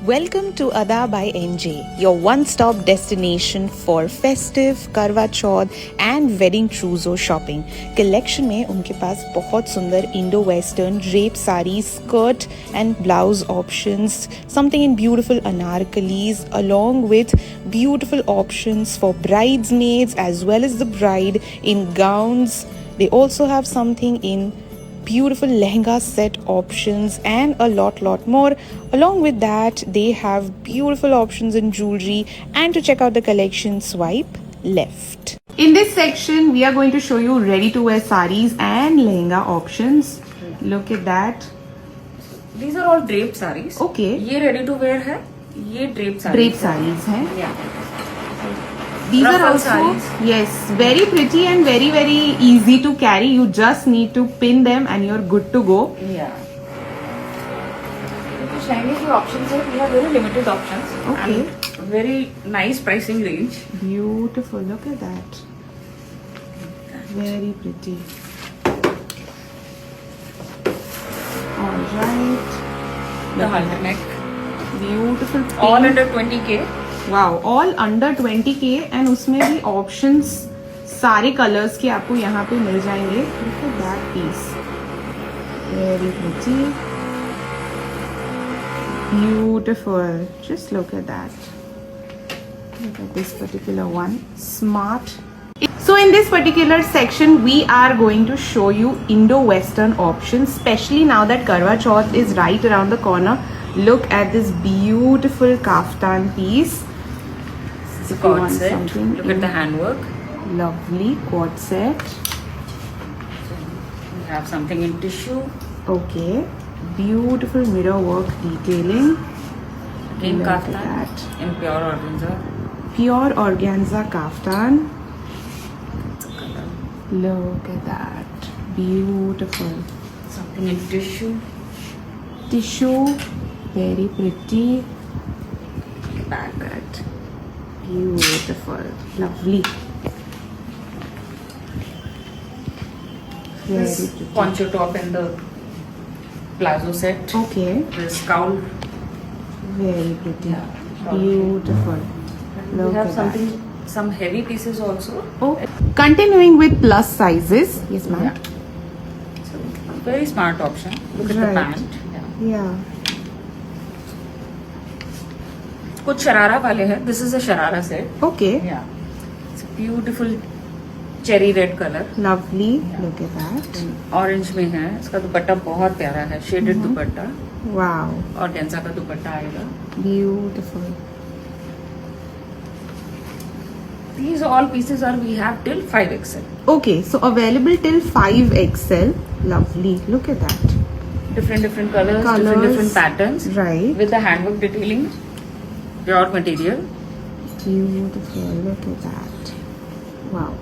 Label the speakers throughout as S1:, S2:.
S1: Welcome to Ada by NJ, your one-stop destination for festive, करवा चौथ and wedding trousseau shopping. Collection में उनके पास बहुत सुंदर Indo-Western drape sarees, skirt and blouse options, something in beautiful anarkalis, along with beautiful options for bridesmaids as well as the bride in gowns. They also have something in beautiful lehenga set options and a lot more. Along with that, they have beautiful options in jewelry, and to check out the collection, swipe left. In this section, we are going to show you ready to wear sarees and lehenga options. Look at that.
S2: These are all draped sarees.
S1: Okay.
S2: ये ready to wear है, ये draped sarees.
S1: Drape sarees हैं.
S2: Yeah.
S1: These are
S2: Ruffle
S1: also
S2: sarees.
S1: yes, very pretty and very easy to carry. You just need to pin them and you're good to go.
S2: Yeah. क्योंकि शैनी की options है, we have very limited options.
S1: Okay.
S2: And very nice pricing range.
S1: Beautiful. Look at that. Very pretty. All right.
S2: The halter neck.
S1: Beautiful.
S2: All
S1: pink.
S2: under 20K.
S1: Wow, all under 20K and उसमें भी options सारे colors के आपको यहाँ पे मिल जाएंगे. Look at that piece. Very pretty. Beautiful. Just look at that. Look at this particular one. Smart. So in this particular section, we are going to show you Indo-Western options, especially now that Karwa Chauth is right around the corner. Look at this beautiful kaftan piece.
S2: It's a cord set. Look at the handwork.
S1: Lovely quad set.
S2: We have something in tissue.
S1: Okay. Beautiful mirror work detailing.
S2: Again
S1: Look at
S2: kaftan
S1: that.
S2: in pure organza.
S1: Pure organza kaftan.
S2: It's a color.
S1: Look at that. Beautiful.
S2: Something in tissue.
S1: Tissue. Very pretty.
S2: Back.
S1: Beautiful. Lovely. Very
S2: This
S1: pretty.
S2: poncho top and the plazo set.
S1: Okay.
S2: This cowl.
S1: Very pretty.
S2: Yeah.
S1: Beautiful.
S2: We
S1: Look
S2: have
S1: at
S2: something,
S1: that.
S2: some heavy pieces also.
S1: Oh, continuing with plus sizes. Yes, ma'am.
S2: Yeah. So, very smart option. Look at the
S1: Right.
S2: pant. Yeah.
S1: Yeah.
S2: कुछ शरारा वाले हैं. This is a sharara set.
S1: Okay.
S2: Yeah. It's a beautiful cherry red color.
S1: Lovely.
S2: Yeah.
S1: Look at that.
S2: Orange में है. इसका दुपट्टा बहुत प्यारा है. Shaded दुपट्टा.
S1: Wow.
S2: और डेंसा का दुपट्टा आएगा.
S1: Beautiful.
S2: These all pieces are we have till 5XL.
S1: Okay, so available till 5XL. Lovely. Look at that.
S2: Different colors,
S1: Colours.
S2: different patterns.
S1: Right.
S2: With the handwork detailing. Pure material.
S1: Beautiful. Look at that. Wow.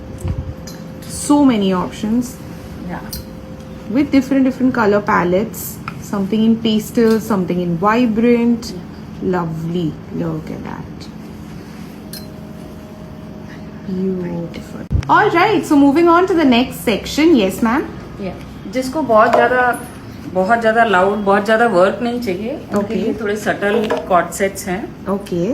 S1: So many options
S2: Yeah.
S1: with different color palettes. Something in pastel, something in vibrant. Lovely. Look at that. Beautiful. All right. So moving on to the next section. Yes, ma'am.
S2: Yeah. जिसको बहुत ज्यादा loud, बहुत ज्यादा work नहीं चाहिए. उनके
S1: Okay.
S2: लिए थोड़े सटल कॉर्ड सेट्स हैं.
S1: Okay.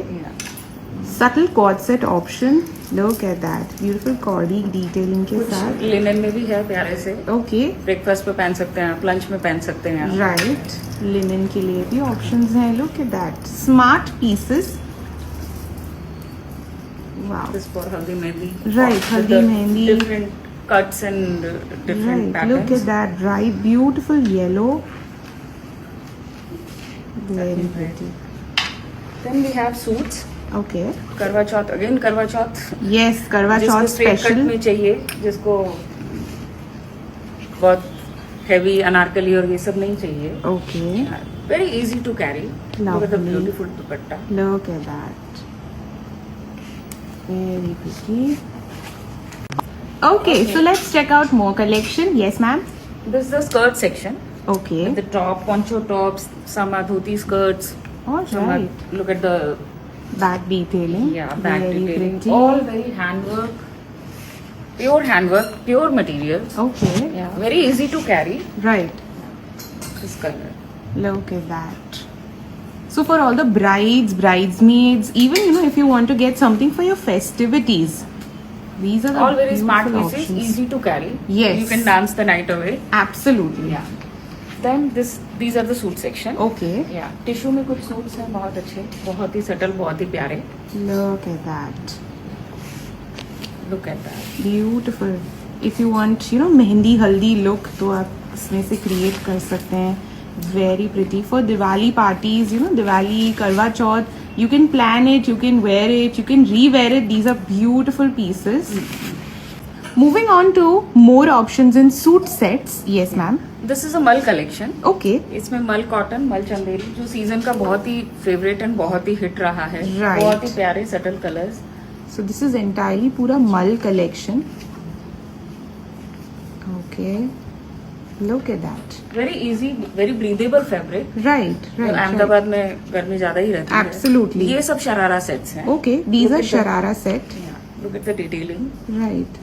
S1: Subtle cord set option. Look at that. Beautiful cordy detailing के साथ.
S2: कुछ लिनन में भी है प्यारे से.
S1: Okay.
S2: ब्रेकफास्ट पे पहन सकते हैं आप, लंच में पहन सकते हैं आप.
S1: Right. Linen के लिए भी options हैं. Look at that. Smart pieces. Wow.
S2: This for haldi mehndi.
S1: Right,
S2: With
S1: haldi
S2: the
S1: mehndi.
S2: Different cuts and different
S1: Right. Look
S2: patterns.
S1: at that. Bright, beautiful yellow. Very
S2: Satin
S1: pretty.
S2: Then we have suits.
S1: Okay.
S2: करवा चौथ, again करवा चौथ.
S1: Yes, Karwa
S2: जिसको
S1: Chauth
S2: straight cut
S1: special.
S2: में चाहिए, जिसको बहुत heavy Anarkali और ये सब नहीं चाहिए.
S1: Okay.
S2: Very easy to carry. Look at the
S1: Lovely.
S2: beautiful dupatta.
S1: Look at that. Very pretty. Okay, so let's check out more collection. Yes, ma'am.
S2: This is the skirt section.
S1: Okay.
S2: With the top, poncho tops, some are dhoti skirts.
S1: All
S2: Some are,
S1: right.
S2: look at the
S1: Back detailing.
S2: back
S1: Very
S2: detailing.
S1: pretty.
S2: All very handwork. Pure handwork, pure materials.
S1: Okay.
S2: Yeah, very easy to carry.
S1: Right.
S2: This color.
S1: Look at that. So for all the brides, bridesmaids, even if you want to get something for your festivities, these are the
S2: All very smart
S1: beautiful
S2: pieces,
S1: options.
S2: easy to carry.
S1: Yes.
S2: You can dance the night away.
S1: Absolutely.
S2: Yeah. Then these are the suit section.
S1: Okay.
S2: Yeah. Tissue में कुछ suits हैं बहुत अच्छे, बहुत ही subtle, बहुत ही प्यारे.
S1: Look at that.
S2: Look at that.
S1: Beautiful. If you want, mehndi haldi look, तो आप इसमें से create कर सकते हैं. Very pretty for Diwali parties. Diwali, Karwa Chauth. You can plan it. You can wear it. You can re-wear it. These are beautiful pieces. Moving on to more options in suit sets. Yes, ma'am.
S2: This is a मल collection.
S1: Okay.
S2: इसमें मल cotton, मल चंदेरी जो season का बहुत ही favourite and बहुत ही hit रहा है.
S1: Right.
S2: बहुत ही प्यारे subtle colours.
S1: So this is entirely पूरा मल collection. Okay. Look at that.
S2: Very easy, very breathable fabric.
S1: Right.
S2: Ahmedabad में गर्मी ज्यादा ही रहती है.
S1: Absolutely.
S2: ये सब शरारा सेट्स हैं.
S1: Okay. These
S2: Look
S1: are
S2: at the-
S1: sharara set.
S2: Look at the detailing.
S1: Right.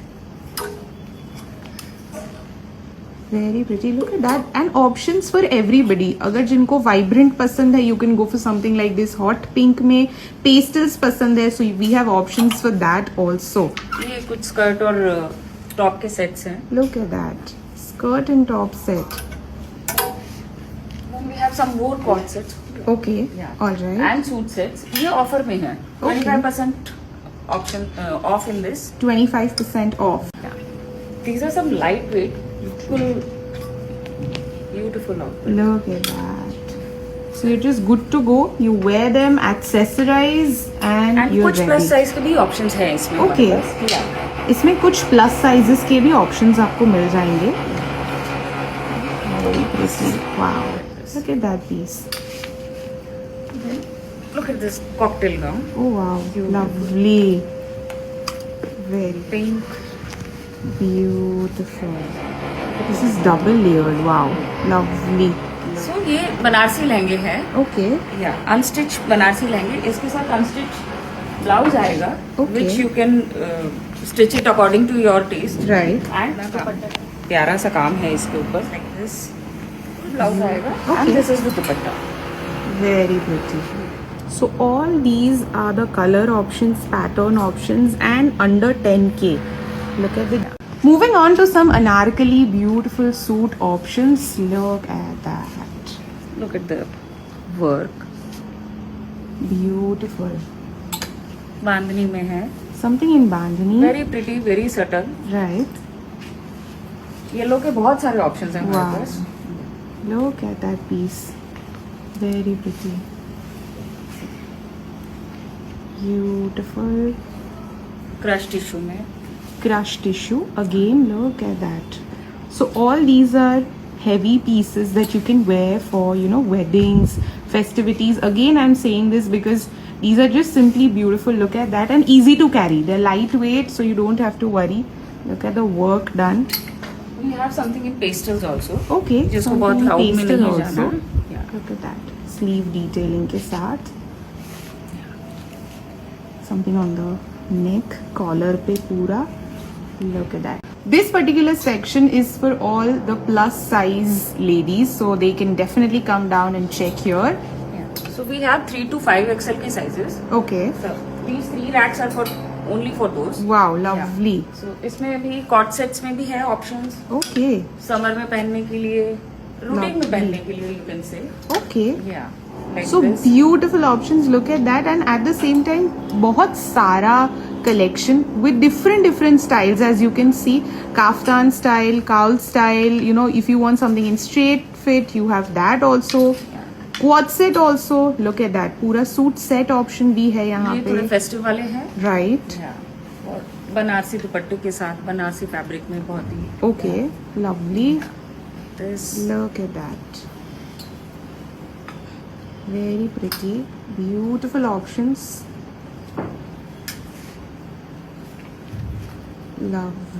S1: Very pretty. Look at that. And options for everybody. अगर जिनको vibrant पसंद है, you can go for something like this. Hot pink में pastels पसंद है, so we have options for that also.
S2: ये कुछ skirt और टॉप के सेट्स हैं.
S1: Look at that. Skirt and top set.
S2: Then we have some more cord sets.
S1: Okay. All right.
S2: And suit sets. ये offer में है. 25% option off in this.
S1: 25% off.
S2: These are some lightweight, beautiful outfit.
S1: Look at that. So it is good to go. You wear them, accessorize, and
S2: And
S1: you're
S2: कुछ
S1: ready.
S2: Plus size के भी options हैं इसमें.
S1: Okay.
S2: हमारे पास. Yeah.
S1: इसमें कुछ plus sizes के भी ऑप्शंस आपको मिल जाएंगे. Very pretty. Wow. Look at that piece.
S2: Look at this cocktail gown.
S1: Oh wow. Lovely. Very
S2: Pink.
S1: beautiful. This is double layered. Wow. Lovely.
S2: So ये बनारसी लहंगे हैं.
S1: Okay.
S2: या अनस्टिच बनारसी लहंगे. इसके साथ अनस्टिच ब्लाउज आएगा.
S1: Okay.
S2: Which you can stitch it according to your taste.
S1: Right.
S2: And प्यारा सा काम है इसके ऊपर. Like this. ब्लाउज आएगा. And
S1: Okay.
S2: this is the dupatta.
S1: Very pretty. So all these are the color options, pattern options, and under 10K. Look at the. Moving on to some anarkali beautiful suit options. Look at that.
S2: Look at the work.
S1: Beautiful.
S2: बांधनी में है.
S1: Something in bandhani.
S2: Very pretty, very subtle.
S1: Right.
S2: Yellow के बहुत सारे options हैं हमारे
S1: Wow.
S2: Pass.
S1: Look at that piece. Very pretty. Beautiful.
S2: Crush tissue में.
S1: Crush tissue. Again, look at that. So all these are heavy pieces that you can wear for, weddings, festivities. Again, I'm saying this because these are just simply beautiful. Look at that, and easy to carry. They're lightweight, so you don't have to worry. Look at the work done.
S2: We have something in pastels also.
S1: Okay.
S2: जिसको बहुत
S1: something
S2: loud में
S1: pastel
S2: नहीं
S1: also.
S2: जाना. Yeah.
S1: Look at that. Sleeve detailing के साथ. Something on the neck, collar पे पूरा. Look at that. This particular section is for all the plus size ladies, so they can definitely come down and check here.
S2: Yeah. So we have 3 to 5 XL के sizes.
S1: Okay.
S2: So these 3 racks are for only for those.
S1: Wow, lovely.
S2: So इसमें भी cot sets में भी है options.
S1: Okay.
S2: Summer में पहनने के लिए, रूटीन
S1: Lovely.
S2: में पहनने के लिए you can say.
S1: Okay.
S2: Yeah. Like
S1: So
S2: this.
S1: beautiful options. Look at that, and at the same time, बहुत सारा collection with different styles, as you can see. Kaftan style, cowl style. If you want something in straight fit, you have that also. Quad set also. Look at that. पूरा suit set option भी है यहाँ
S2: ये थोड़े
S1: पे.
S2: Festive वाले हैं.
S1: Right.
S2: Yeah. और बनारसी दुपट्टे के साथ बनारसी फैब्रिक में बहुत ही.
S1: Okay. Lovely.
S2: This.
S1: Look at that. Very pretty. Beautiful options. Love.